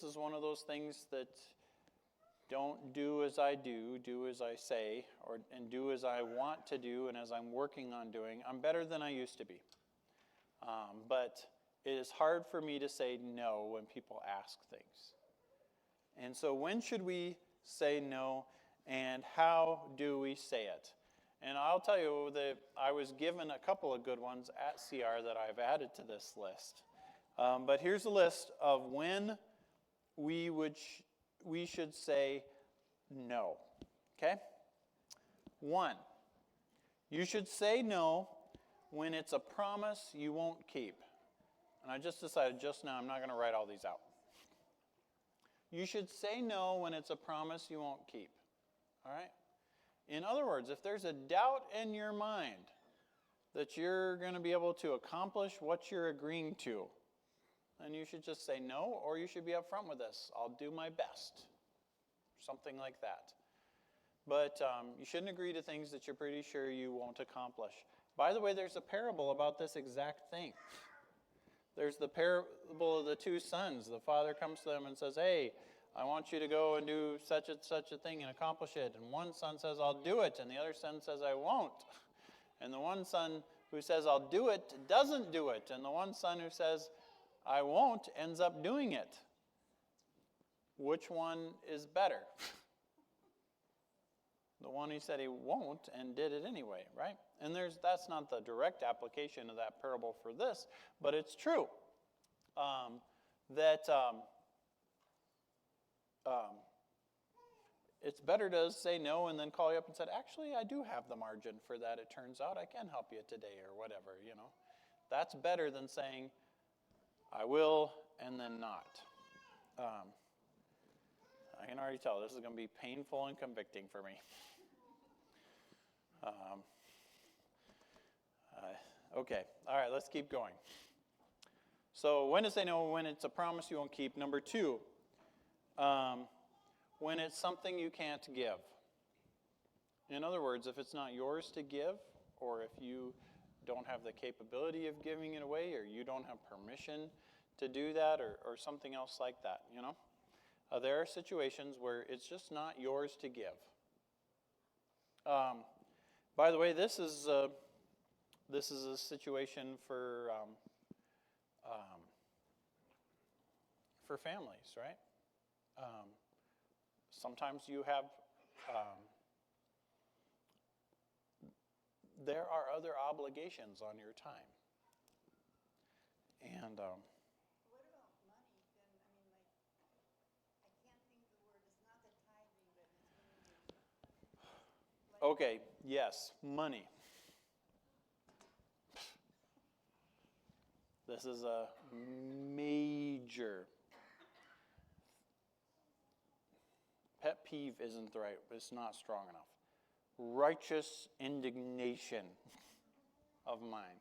is one of those things that don't do as I do as I say, and do as I want to do and as I'm working on doing. I'm better than I used to be. But it is hard for me to say no when people ask things. And so when should we say no, and how do we say it? And I'll tell you that I was given a couple of good ones at CR that I've added to this list. But here's a list of when we should say no. Okay? 1, you should say no when it's a promise you won't keep. And I just decided just now I'm not going to write all these out. You should say no when it's a promise you won't keep. All right? In other words, if there's a doubt in your mind that you're going to be able to accomplish what you're agreeing to, then you should just say no, or you should be upfront with this. I'll do my best. Something like that. But you shouldn't agree to things that you're pretty sure you won't accomplish. By the way, there's a parable about this exact thing. There's the parable of the 2 sons. The father comes to them and says, hey, I want you to go and do such and such a thing and accomplish it. And one son says, I'll do it. And the other son says, I won't. And the one son who says, I'll do it, doesn't do it. And the one son who says, I won't, ends up doing it. Which one is better? The one who said he won't and did it anyway, right? And that's not the direct application of that parable for this, but it's true. It's better to say no and then call you up and say, actually, I do have the margin for that. It turns out I can help you today or whatever, you know. That's better than saying, I will and then not. I can already tell this is going to be painful and convicting for me. Okay, all right, let's keep going. So when to say no, when it's a promise you won't keep. Number 2, when it's something you can't give. In other words, if it's not yours to give, or if you don't have the capability of giving it away, or you don't have permission to do that, or something else like that, you know. There are situations where it's just not yours to give. By the way, this is a situation for families, right? Sometimes you have, there are other obligations on your time. And what about money? Then, I mean, like, I can't think of the word. It's not the tithing, but it's when you, okay, yes, money. This is a major pet peeve isn't the right, it's not strong enough. Righteous indignation of mine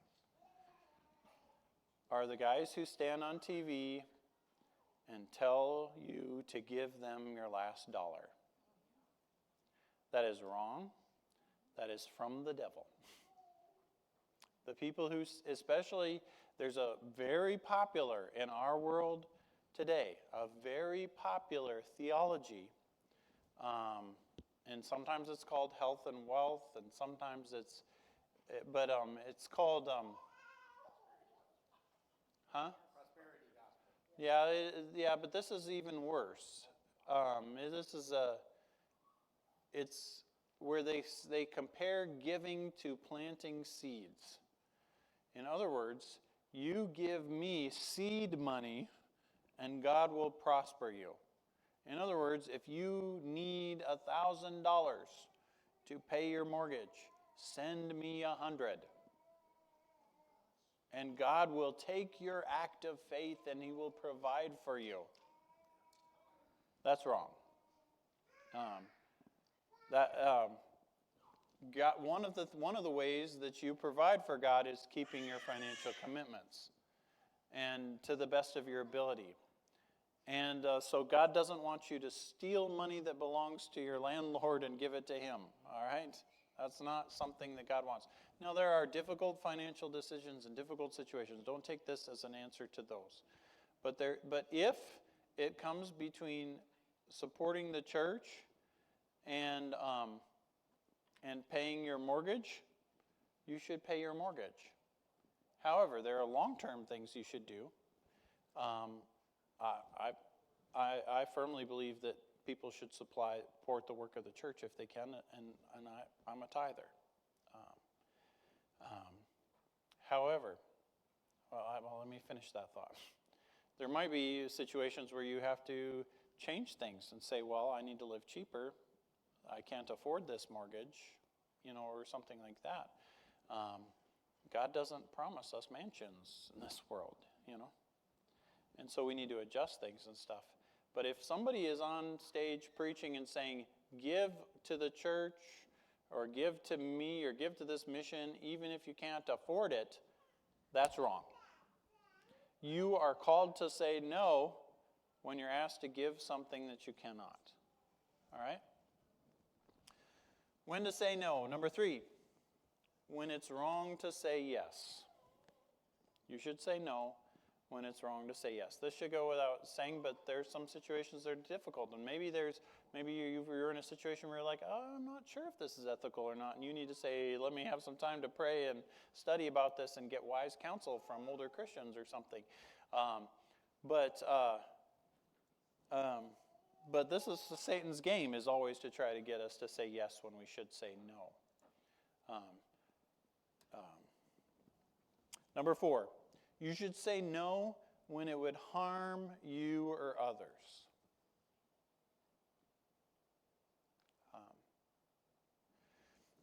are the guys who stand on TV and tell you to give them your last dollar. That is wrong. That is from the devil. The people who, especially, there's a very popular, in our world today, a very popular theology, and sometimes it's called health and wealth, and sometimes it's called, Prosperity gospel. Yeah, but this is even worse. It's where they compare giving to planting seeds. In other words, you give me seed money and God will prosper you. In other words, if you need $1,000 to pay your mortgage, send me 100. And God will take your act of faith and He will provide for you. That's wrong. One of the ways that you provide for God is keeping your financial commitments, and to the best of your ability. And so God doesn't want you to steal money that belongs to your landlord and give it to him. All right? That's not something that God wants. Now, there are difficult financial decisions and difficult situations. Don't take this as an answer to those. But if it comes between supporting the church and paying your mortgage, you should pay your mortgage. However, there are long-term things you should do. I firmly believe that people should support the work of the church if they can, and I'm a tither. However, let me finish that thought. There might be situations where you have to change things and say, well, I need to live cheaper. I can't afford this mortgage, or something like that. God doesn't promise us mansions in this world, And so we need to adjust things and stuff. But if somebody is on stage preaching and saying, give to the church, or give to me, or give to this mission, even if you can't afford it, that's wrong. You are called to say no when you're asked to give something that you cannot. All right? When to say no. Number 3, when it's wrong to say yes. You should say no when it's wrong to say yes. This should go without saying, but there's some situations that are difficult. And maybe you're in a situation where you're like, I'm not sure if this is ethical or not. And you need to say, let me have some time to pray and study about this and get wise counsel from older Christians or something. But this is Satan's game, is always to try to get us to say yes when we should say no. Number 4, you should say no when it would harm you or others.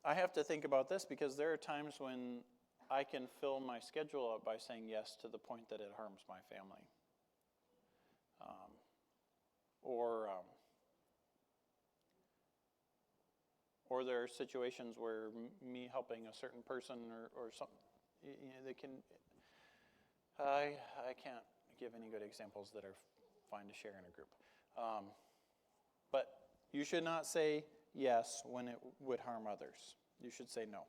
I have to think about this because there are times when I can fill my schedule up by saying yes to the point that it harms my family. Or there are situations where me helping a certain person or something, they can. I can't give any good examples that are fine to share in a group. But you should not say yes when it would harm others. You should say no.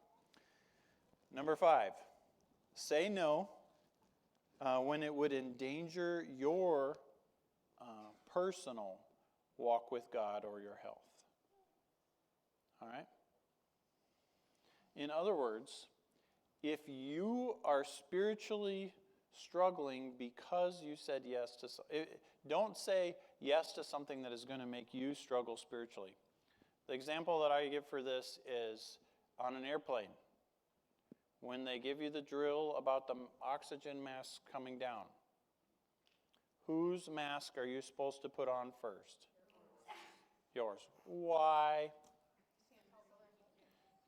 Number 5, say no when it would endanger your personal walk with God or your health. All right? In other words, if you are spiritually struggling because you said yes to don't say yes to something that is going to make you struggle spiritually. The example that I give for this is on an airplane. When they give you the drill about the oxygen mask coming down, whose mask are you supposed to put on first? Yours. Why?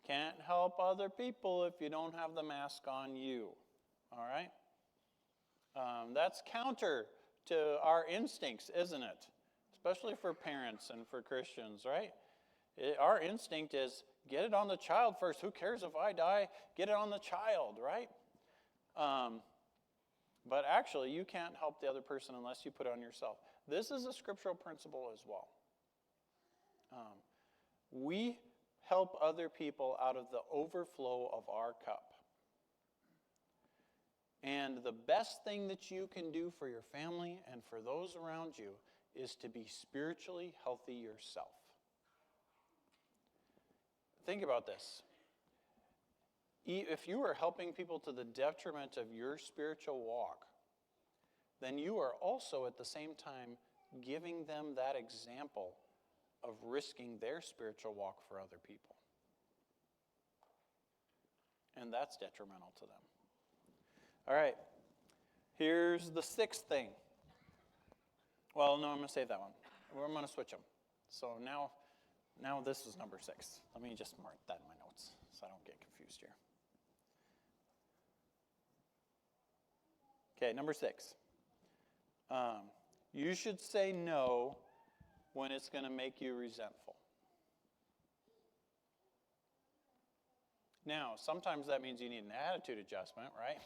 Can't help other people if you don't have the mask on you. All right? That's counter to our instincts, isn't it? Especially for parents and for Christians, right? Our instinct is, get it on the child first. Who cares if I die? Get it on the child, right? But actually, you can't help the other person unless you put it on yourself. This is a scriptural principle as well. We help other people out of the overflow of our cup. And the best thing that you can do for your family and for those around you is to be spiritually healthy yourself. Think about this. If you are helping people to the detriment of your spiritual walk, then you are also at the same time giving them that example of risking their spiritual walk for other people. And that's detrimental to them. All right, here's the 6th thing. Well, no, I'm going to save that one. I'm going to switch them. So now this is number 6. Let me just mark that in my notes so I don't get confused here. Okay, number 6. You should say no when it's going to make you resentful. Now, sometimes that means you need an attitude adjustment, right?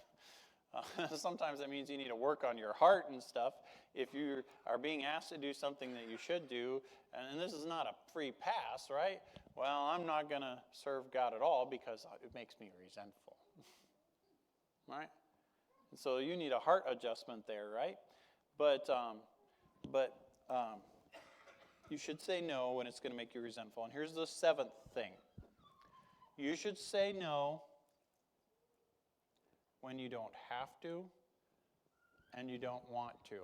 Sometimes that means you need to work on your heart and stuff. If you are being asked to do something that you should do, and this is not a free pass, right? Well, I'm not going to serve God at all because it makes me resentful. Right? And so you need a heart adjustment there, right? But You should say no when it's going to make you resentful. And here's the seventh thing. You should say no when you don't have to and you don't want to.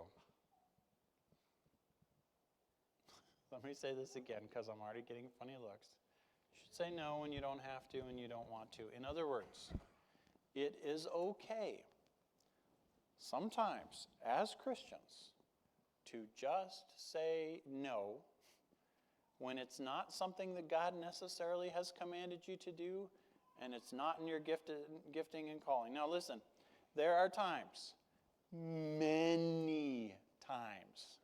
Let me say this again because I'm already getting funny looks. You should say no when you don't have to and you don't want to. In other words, it is okay sometimes as Christians to just say no when it's not something that God necessarily has commanded you to do and it's not in your gifting and calling. Now listen, there are times, many times,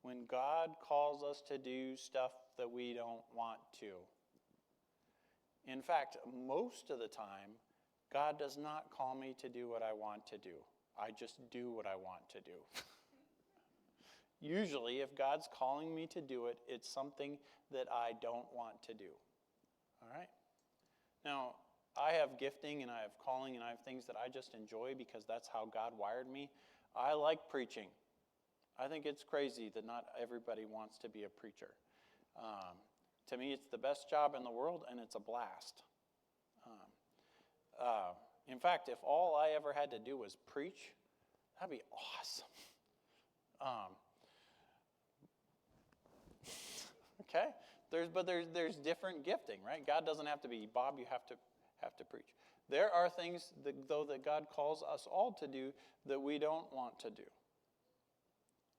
when God calls us to do stuff that we don't want to. In fact, most of the time, God does not call me to do what I want to do. I just do what I want to do. Usually, if God's calling me to do it, it's something that I don't want to do. All right? Now, I have gifting and I have calling and I have things that I just enjoy because that's how God wired me. I like preaching. I think it's crazy that not everybody wants to be a preacher. To me, it's the best job in the world, and it's a blast. In fact, if all I ever had to do was preach, that'd be awesome. Okay? There's different gifting, right? God doesn't have to be, Bob, you have to preach. There are things, that God calls us all to do that we don't want to do.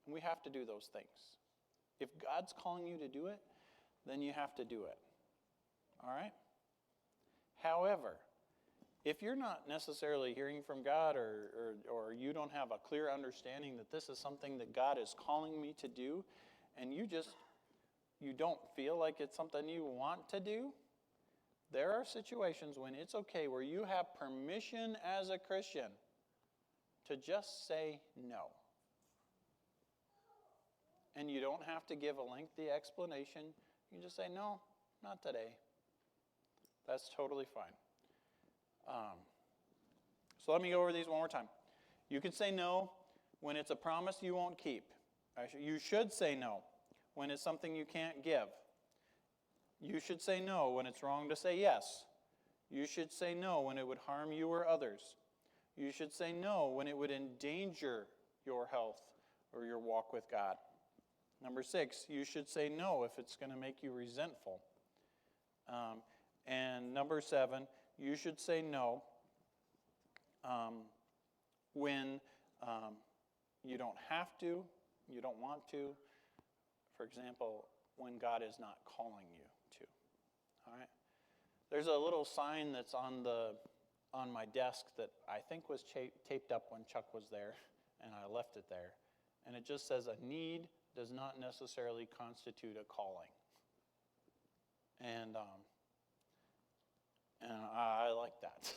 And we have to do those things. If God's calling you to do it, then you have to do it. All right? However, if you're not necessarily hearing from God or you don't have a clear understanding that this is something that God is calling me to do, and you don't feel like it's something you want to do, there are situations when it's okay where you have permission as a Christian to just say no. And you don't have to give a lengthy explanation. You can just say, no, not today. That's totally fine. So let me go over these one more time. You can say no when it's a promise you won't keep. You should say no when it's something you can't give. You should say no when it's wrong to say yes. You should say no when it would harm you or others. You should say no when it would endanger your health or your walk with God. Number 6, you should say no if it's going to make you resentful. And number 7, you should say no when you don't have to, you don't want to. For example, when God is not calling you to. All right? There's a little sign that's on my desk that I think was taped up when Chuck was there, and I left it there. And it just says, a need does not necessarily constitute a calling. And I like that.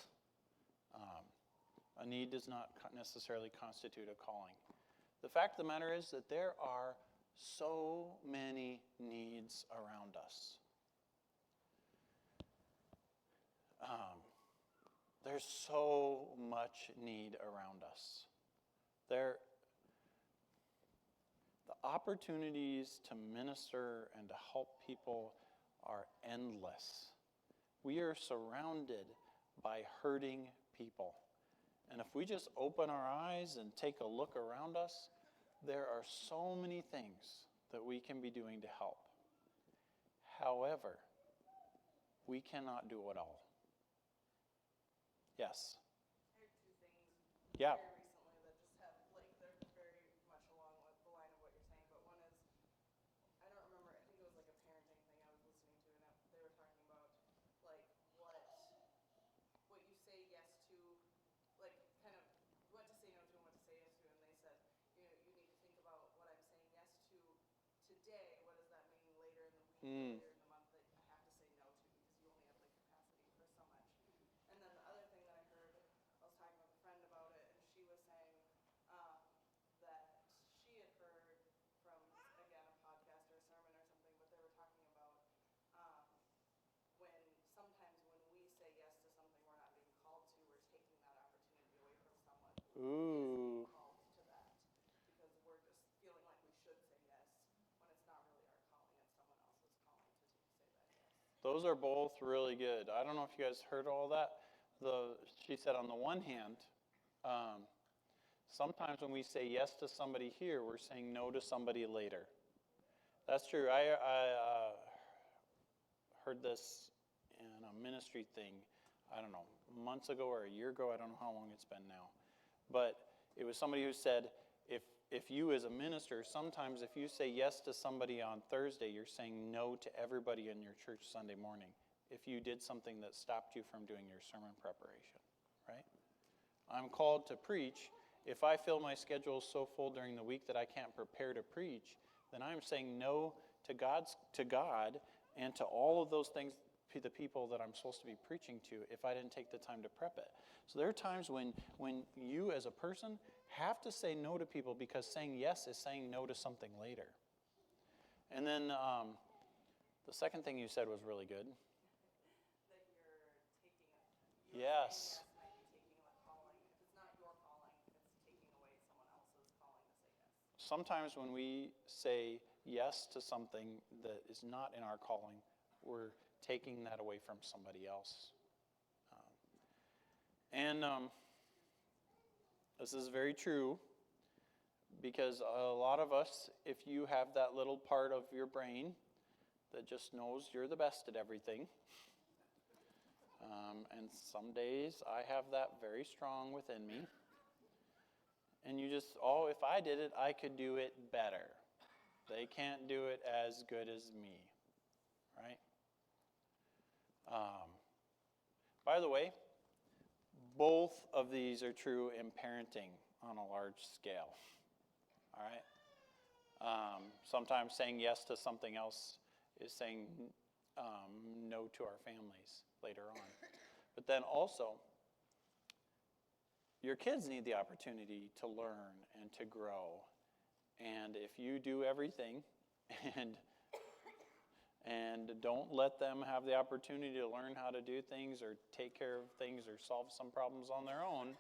A need does not necessarily constitute a calling. The fact of the matter is that there are so many needs around us. There's so much need around us. The opportunities to minister and to help people are endless. We are surrounded by hurting people. And if we just open our eyes and take a look around us, there are so many things that we can be doing to help. However, we cannot do it all. Yes? I heard 2 things Yeah. very recently that just have, they're very much along with the line of what you're saying, but one is, I don't remember, I think it was like a parenting thing I was listening to, and they were talking about, what you say yes to, kind of what to say no to and what to say yes to, and they said, you need to think about what I'm saying yes to today, what does that mean later in the week, later in the month that I have to say no to, because you only have the capacity for so much. And then the other thing that I heard, I was talking with a friend about it, and she was saying that she had heard from, again, a podcast or a sermon or something, but they were talking about sometimes when we say yes to something we're not being called to, we're taking that opportunity away from someone who is being called to that, because we're just feeling like we should say yes Those are both really good. I don't know if you guys heard all that. She said on the one hand, sometimes when we say yes to somebody here, we're saying no to somebody later. That's true. I heard this in a ministry thing, I don't know, months ago or a year ago. I don't know how long it's been now. But it was somebody who said, if you as a minister, sometimes if you say yes to somebody on Thursday, you're saying no to everybody in your church Sunday morning. If you did something that stopped you from doing your sermon preparation, right? I'm called to preach. If I feel my schedule so full during the week that I can't prepare to preach, then I'm saying no to God and to all of those things, the people that I'm supposed to be preaching to, if I didn't take the time to prep it. So there are times when you as a person have to say no to people because saying yes is saying no to something later. And then the second thing you said was really good. That you're Yes. taking yes might be taking a calling. If it's not your calling, it's taking away someone else's calling to say yes. Sometimes when we say yes to something that is not in our calling, we're taking that away from somebody else. This is very true because a lot of us, if you have that little part of your brain that just knows you're the best at everything, and some days I have that very strong within me, and you just, if I did it, I could do it better. They can't do it as good as me, right? By the way, both of these are true in parenting on a large scale, all right? Sometimes saying yes to something else is saying no to our families later on. But then also, your kids need the opportunity to learn and to grow. And if you do everything and don't let them have the opportunity to learn how to do things or take care of things or solve some problems on their own,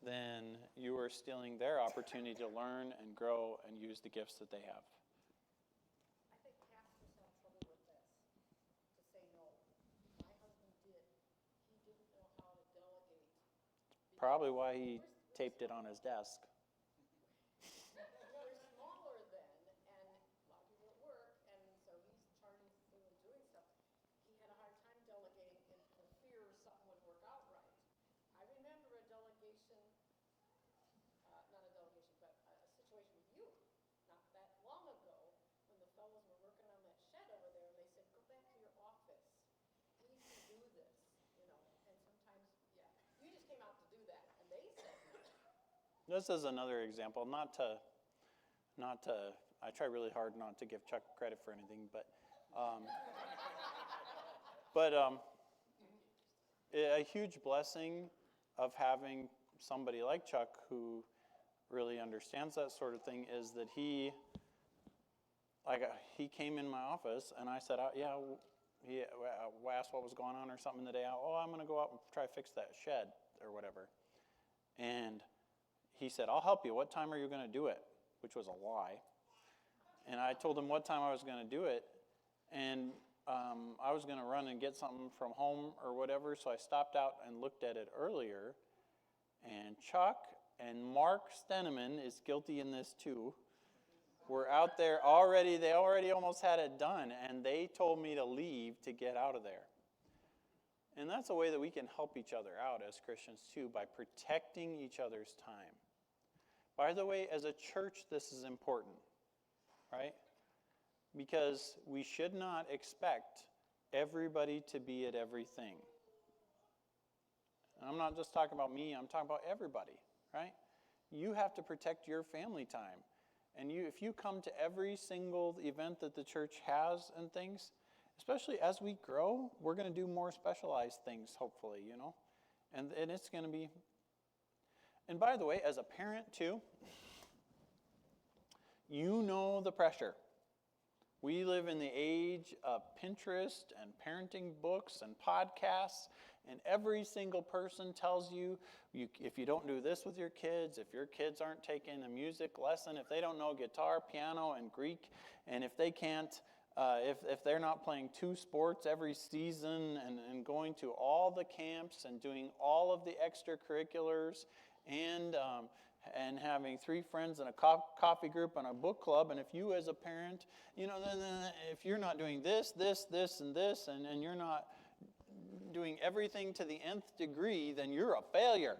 then you are stealing their opportunity to learn and grow and use the gifts that they have. I think pastors have trouble with this, to say no. My husband did. He didn't know how to delegate. Probably why he taped it on his desk. We're smaller then, and a lot of people at work, and so he's charging people and doing stuff. He had a hard time delegating for fear something would work out right. I remember a delegation, not a delegation, but a situation with you, not that long ago, when the fellows were working on that shed over there, and they said, go back to your office. We can do this, and sometimes, you just came out to do that, and they said no. This is another example, not to, I try really hard not to give Chuck credit for anything, but a huge blessing of having somebody like Chuck who really understands that sort of thing is that he came in my office and I said, he asked what was going on or something the day out. I'm going to go out and try to fix that shed or whatever. And he said, I'll help you. What time are you going to do it? Which was a lie. And I told him what time I was going to do it. And I was going to run and get something from home or whatever. So I stopped out and looked at it earlier. And Chuck and Mark Steneman is guilty in this too. Were out there already. They already almost had it done. And they told me to leave to get out of there. And that's a way that we can help each other out as Christians too, by protecting each other's time. By the way, as a church, this is important, right? Because we should not expect everybody to be at everything. And I'm not just talking about me, I'm talking about everybody, right? You have to protect your family time. And if you come to every single event that the church has and things, especially as we grow, we're going to do more specialized things, hopefully, And it's going to be... And by the way, as a parent too, you know the pressure. We live in the age of Pinterest and parenting books and podcasts, and every single person tells you, if you don't do this with your kids, if your kids aren't taking a music lesson, if they don't know guitar, piano, and Greek, and if they can't if they're not playing 2 sports every season and going to all the camps and doing all of the extracurriculars and having 3 friends and a coffee group and a book club, and if you as a parent, then if you're not doing this, and this, and you're not doing everything to the nth degree, then you're a failure,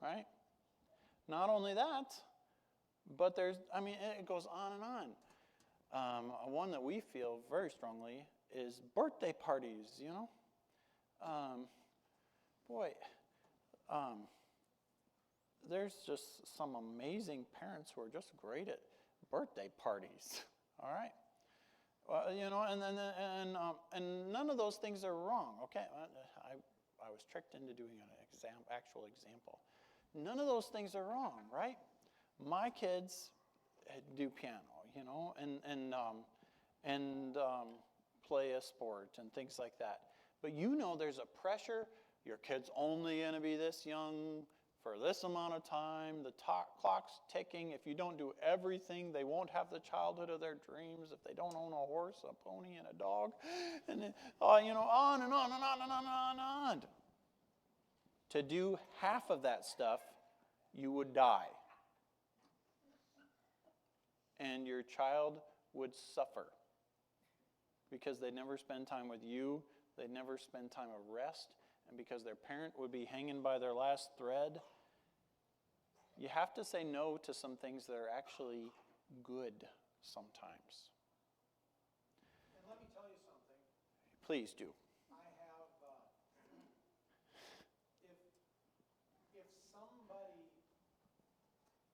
right? Not only that, but it goes on and on. One that we feel very strongly is birthday parties, there's just some amazing parents who are just great at birthday parties, all right? And none of those things are wrong, okay? I was tricked into doing an actual example. None of those things are wrong, right? My kids do piano, and play a sport and things like that. But there's a pressure. Your kid's only going to be this young for this amount of time. The clock's ticking. If you don't do everything, they won't have the childhood of their dreams. If they don't own a horse, a pony, and a dog, and then, on and on and on and on and on. To do half of that stuff, you would die. And your child would suffer because they never spend time with you. They never spend time of rest. And because their parent would be hanging by their last thread, you have to say no to some things that are actually good sometimes. And let me tell you something. Please do. I have,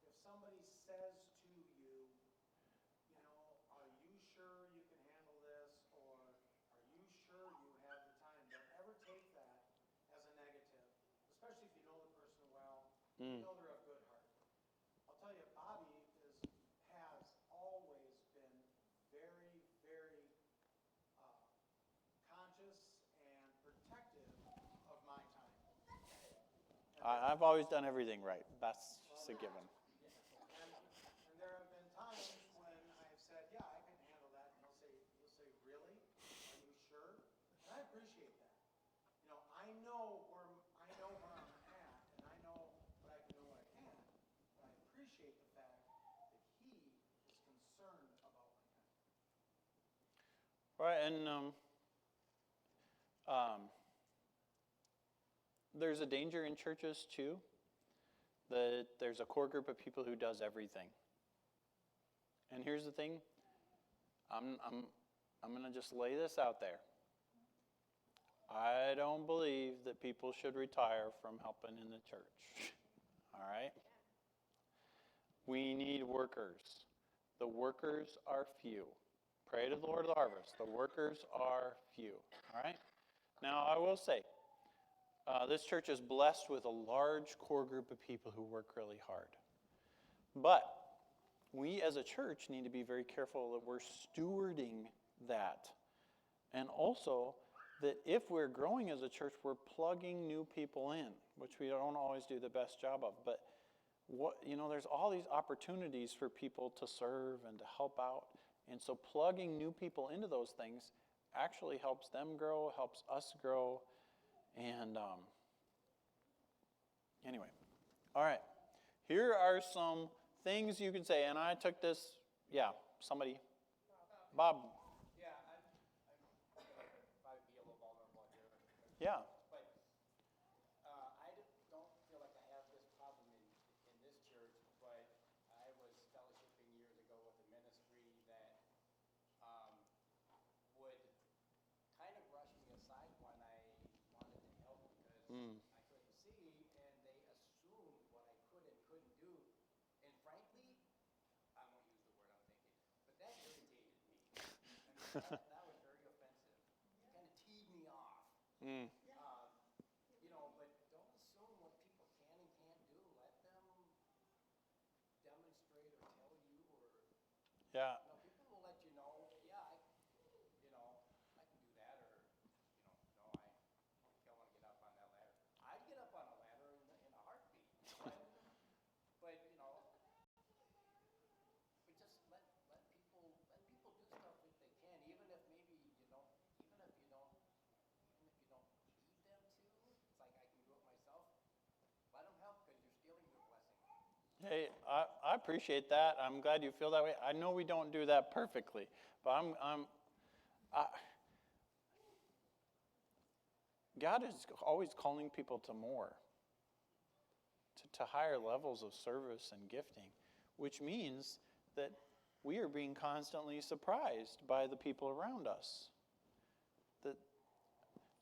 if somebody says to you, are you sure you can handle this, or are you sure you have the time? Don't ever take that as a negative, especially if you know the person well, you know they're of good heart. I'll tell you, Bobby has always been very, very conscious and protective of my time. I've always done everything right. That's a given. And there have been times when I've said, yeah, I can handle that. And he'll say, really? Are you sure? And I appreciate that. I know where I'm at, and I know what I can do, what I can't. But I appreciate the fact that he is concerned about my time. Right, and there's a danger in churches too, that there's a core group of people who does everything. And here's the thing, I'm going to just lay this out there. I don't believe that people should retire from helping in the church. All right? We need workers. The workers are few. Pray to the Lord of the harvest. The workers are few. All right? Now, I will say, this church is blessed with a large core group of people who work really hard. But we as a church need to be very careful that we're stewarding that. And also that if we're growing as a church, we're plugging new people in, which we don't always do the best job of. But there's all these opportunities for people to serve and to help out. And so plugging new people into those things actually helps them grow, helps us grow. And anyway, all right. Here are some things you can say. And I took this, somebody. Bob. Yeah, I'm going to probably be a little vulnerable here. Yeah. But I don't feel like I have this problem in this church, but I was fellowshipping years ago with a ministry that would kind of brush me aside when I wanted to help because I couldn't see, and they assumed what I could and couldn't do. And frankly, I won't use the word I'm thinking, but that irritated me. That was very offensive. It kind of teed me off. But don't assume what people can and can't do. Let them demonstrate or tell you, or Yeah. people will let you know. Yeah, I can do that, or no, I don't want to get up on that ladder. I'd get up on a ladder in a heartbeat. But just let people do stuff in Hey, I appreciate that. I'm glad you feel that way. I know we don't do that perfectly, but God is always calling people to more, to higher levels of service and gifting, which means that we are being constantly surprised by the people around us. That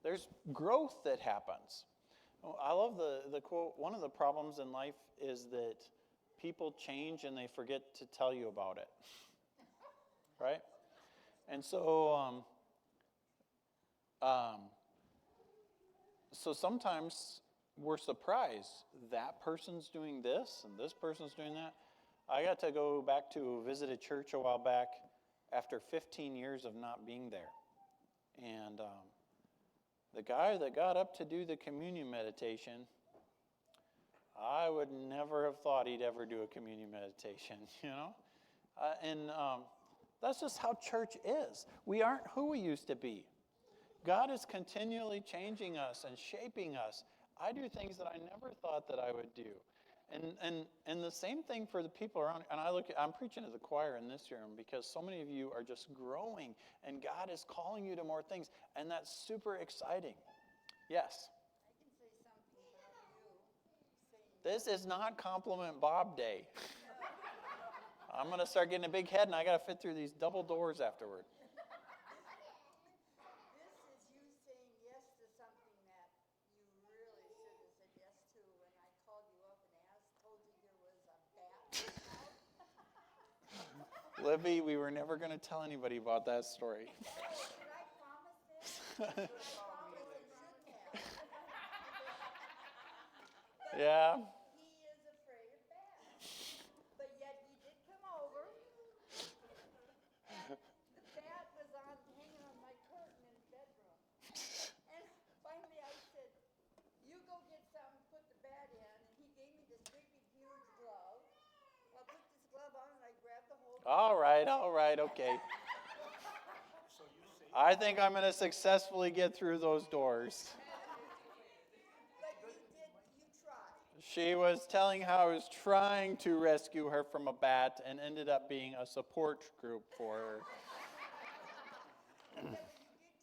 there's growth that happens. I love the quote, one of the problems in life is that people change and they forget to tell you about it. Right? And so sometimes we're surprised that person's doing this and this person's doing that. I got to go back to visit a church a while back after 15 years of not being there. And the guy that got up to do the communion meditation, I would never have thought he'd ever do a communion meditation, you know? And that's just how church is. We aren't who we used to be. God is continually changing us and shaping us. I do things that I never thought that I would do. And the same thing for the people around. And I'm preaching to the choir in this room because so many of you are just growing and God is calling you to more things. And that's super exciting. Yes? I can say something about you. This is not Compliment Bob Day. I'm going to start getting a big head and I got to fit through these double doors afterward. This is you saying yes to something that you really should have said yes to when I called you up and told you there was a bat. Libby, we were never going to tell anybody about that story. Did I promise this? I promise and shouldn't have. Yeah. He is afraid of bats. But yet he did come over. The bat was hanging on my curtain in the bedroom. And finally I said, you go get some, put the bat in. And he gave me this big, huge glove. I put this glove on and I grabbed the whole All right, okay. I think I'm going to successfully get through those doors. But you tried. She was telling how I was trying to rescue her from a bat and ended up being a support group for her. But you did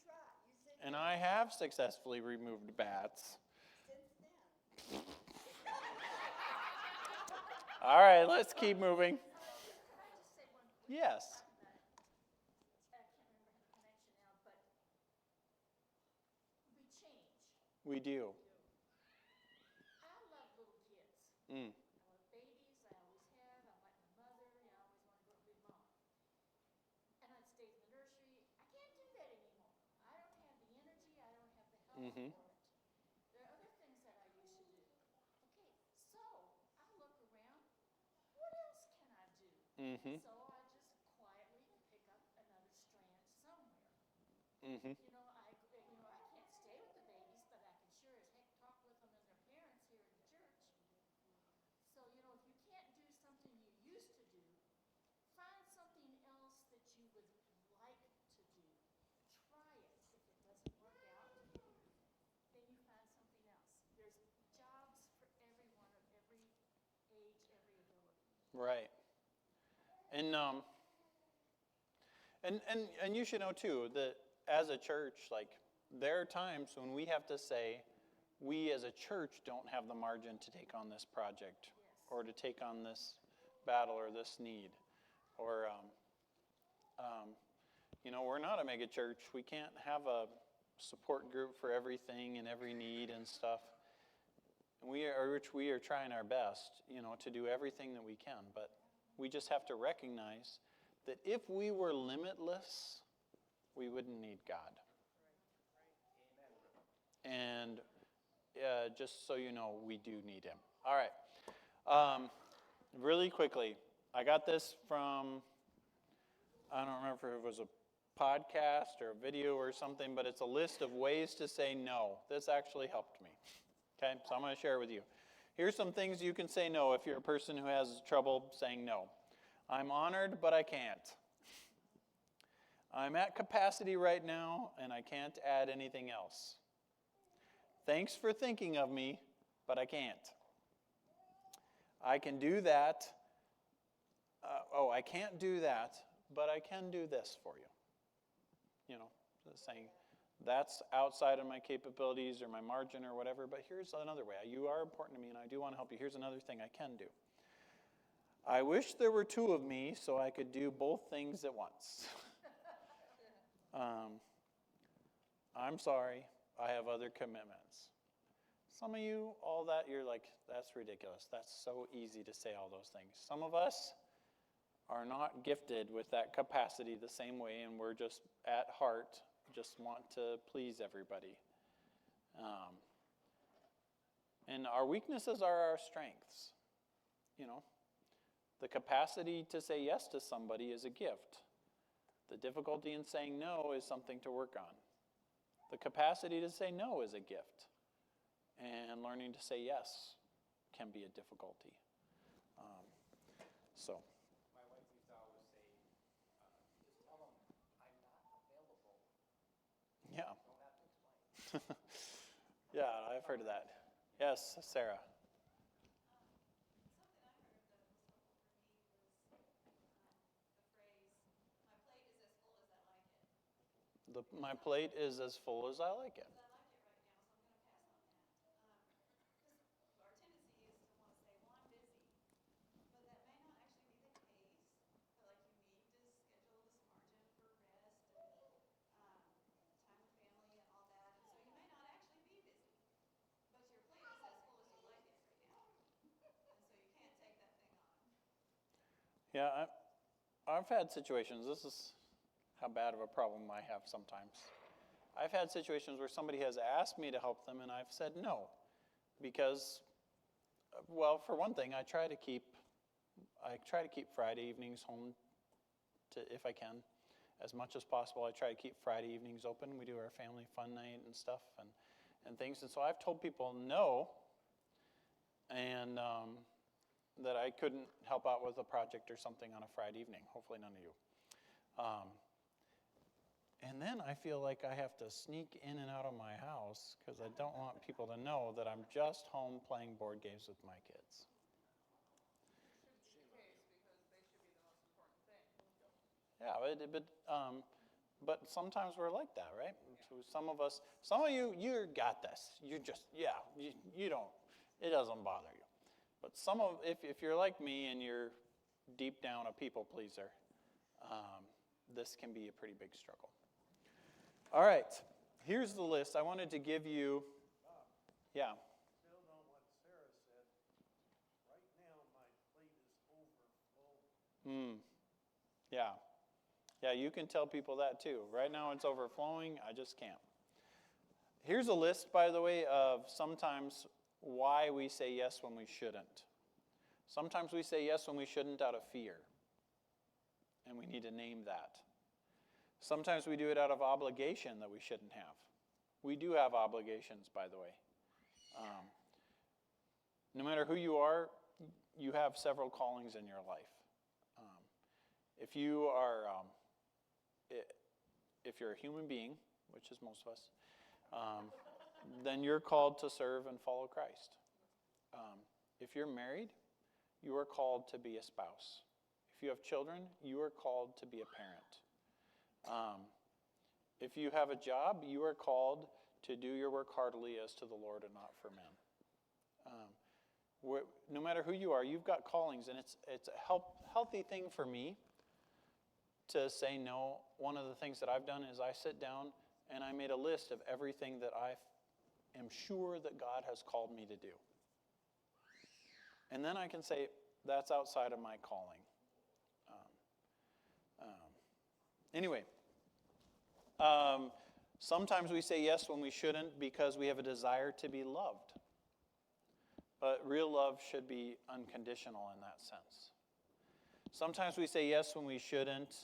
try. You said And I have successfully removed bats. since then. All right, let's keep moving. Can I just say one quick Yes. thing about I can't remember the connection now, but we change. We do. I love little kids. Mm. I love babies. I always have. I'm like my mother. I always want to grow up and be a mom. And I'd stay in the nursery. I can't do that anymore. I don't have the energy. I don't have the health Mhm. for it. There are other things that I used to do. Okay, so I look around. What else can I do? Mhm. So I just quietly pick up another strand somewhere. Mhm. You know, I can't stay with the babies, but I can sure as heck talk with them and their parents here in the church. So, if you can't do something you used to do, find something else that you would like to do. Try it. If it doesn't work out, then you find something else. There's jobs for everyone of every age, every ability. Right. And you should know too that as a church, like there are times when we have to say, we as a church don't have the margin to take on this project, or to take on this battle or this need, or we're not a mega church. We can't have a support group for everything and every need and stuff. We are trying our best, to do everything that we can, but we just have to recognize that if we were limitless, we wouldn't need God. And just so you know, we do need Him. All right. Really quickly, I got this from, I don't remember if it was a podcast or a video or something, but it's a list of ways to say no. This actually helped me. Okay, so I'm going to share it with you. Here's some things you can say no if you're a person who has trouble saying no. I'm honored, but I can't. I'm at capacity right now, and I can't add anything else. Thanks for thinking of me, but I can't. I can do that. I can't do that, but I can do this for you. You know, saying that's outside of my capabilities or my margin or whatever, but here's another way. You are important to me, and I do want to help you. Here's another thing I can do. I wish there were two of me so I could do both things at once. I'm sorry, I have other commitments. Some of you, all that, you're like, that's ridiculous. That's so easy to say all those things. Some of us are not gifted with that capacity the same way, and we're just at heart, just want to please everybody. And our weaknesses are our strengths. You know, the capacity to say yes to somebody is a gift. The difficulty in saying no is something to work on. The capacity to say no is a gift. And learning to say yes can be a difficulty. My wife used to always say, just tell them I'm not available. Yeah. Don't have to explain. Yeah, I've heard of that. Yes, Sarah. My plate is as full as I like it. Yeah, I've had situations. This is how bad of a problem I have sometimes. I've had situations where somebody has asked me to help them, and I've said no. Because, well, for one thing, I try to keep Friday evenings home if I can, as much as possible. I try to keep Friday evenings open. We do our family fun night and stuff and things. And so I've told people no, and that I couldn't help out with a project or something on a Friday evening. Hopefully none of you. And then I feel like I have to sneak in and out of my house because I don't want people to know that I'm just home playing board games with my kids. Yeah, but sometimes we're like that, right? So some of you got this. You don't, it doesn't bother you. But if you're like me and you're deep down a people pleaser, this can be a pretty big struggle. All right, here's the list. I wanted to give you, yeah. Build on what Sarah said. Right now, my plate is overflowing. Yeah, you can tell people that too. Right now it's overflowing, I just can't. Here's a list, by the way, of sometimes why we say yes when we shouldn't. Sometimes we say yes when we shouldn't out of fear, and we need to name that. Sometimes we do it out of obligation that we shouldn't have. We do have obligations, by the way. No matter who you are, you have several callings in your life. If you're a human being, which is most of us, then you're called to serve and follow Christ. If you're married, you are called to be a spouse. If you have children, you are called to be a parent. If you have a job, you are called to do your work heartily as to the Lord and not for men. No matter who you are, you've got callings, and it's a healthy thing for me to say no. One of the things that I've done is I sit down and I made a list of everything that I am sure that God has called me to do. And then I can say, that's outside of my calling. Anyway, sometimes we say yes when we shouldn't because we have a desire to be loved. But real love should be unconditional in that sense. Sometimes we say yes when we shouldn't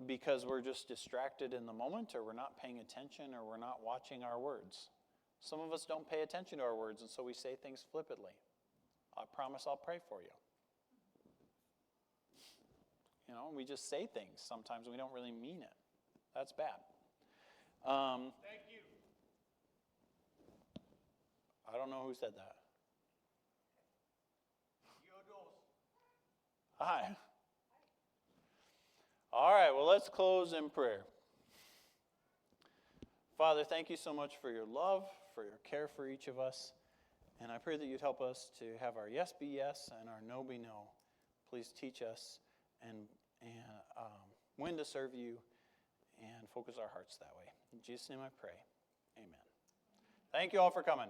because we're just distracted in the moment, or we're not paying attention, or we're not watching our words. Some of us don't pay attention to our words, and so we say things flippantly. I promise I'll pray for you. You know, we just say things sometimes we don't really mean it. That's bad. Thank you. I don't know who said that. Hi. All right, well, let's close in prayer. Father, thank you so much for your love, for your care for each of us. And I pray that you'd help us to have our yes be yes and our no be no. Please teach us and when to serve you and focus our hearts that way. In Jesus' name I pray. Amen. Thank you all for coming.